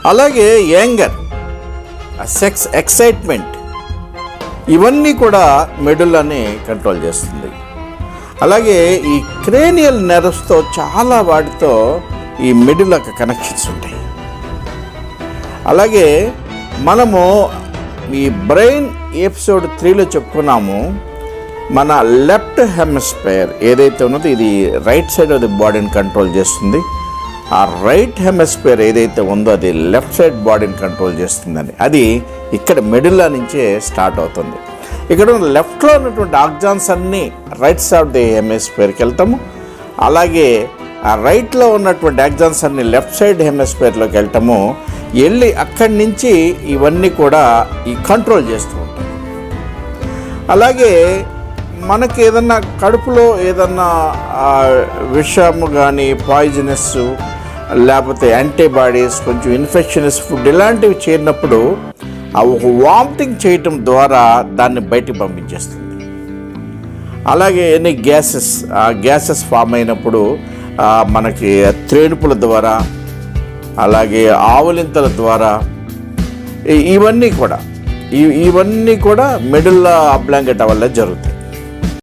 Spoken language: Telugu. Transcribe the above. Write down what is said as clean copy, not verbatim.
అలాగే యాంగర్, సెక్స్ ఎక్సైట్మెంట్, ఇవన్నీ కూడా మెడుల్లాని కంట్రోల్ చేస్తుంది. అలాగే ఈ క్రేనియల్ నెర్వ్స్తో చాలా వాటితో ఈ మెడుల్లాకి కనెక్షన్స్ ఉంటాయి. అలాగే మనము ఈ బ్రెయిన్ ఎపిసోడ్ 3లో చెప్పుకున్నాము, మన లెఫ్ట్ హెమిస్ఫియర్ ఏదైతే ఉన్నదో ఇది రైట్ సైడ్ ఆఫ్ ది బాడీని కంట్రోల్ చేస్తుంది. ఆ రైట్ హెమిస్ఫియర్ ఏదైతే ఉందో అది లెఫ్ట్ సైడ్ బాడీని కంట్రోల్ చేస్తుందని, అది ఇక్కడ మెడుల్లా నుంచే స్టార్ట్ అవుతుంది. ఇక్కడ ఉన్న లెఫ్ట్లో ఉన్నటువంటి ఆక్సాన్స్ అన్నీ రైట్ సైడ్ ఆఫ్ ది హెమిస్ఫియర్కి వెళ్తాము. అలాగే ఆ రైట్లో ఉన్నటువంటి ఆక్సాన్స్ అన్నీ లెఫ్ట్ సైడ్ హెమిస్ఫియర్లోకి వెళ్తాము. వెళ్ళి అక్కడి నుంచి ఇవన్నీ కూడా ఈ కంట్రోల్ చేస్తూ ఉంటాయి. అలాగే మనకి ఏదన్నా కడుపులో ఏదన్నా విషము కానీ పాయిజనస్ లేకపోతే యాంటీబాడీస్ కొంచెం ఇన్ఫెక్షనస్ ఫుడ్ ఇలాంటివి చేరినప్పుడు ఒక వామిటింగ్ చేయటం ద్వారా దాన్ని బయటికి పంపించేస్తుంది. అలాగే ఎన్ని గ్యాసెస్ ఫామ్ అయినప్పుడు మనకి త్రేణుపుల ద్వారా అలాగే ఆవులింతల ద్వారా ఇవన్నీ కూడా మెడుల్లా అబ్లాంగేటా వల్ల జరుగుతాయి.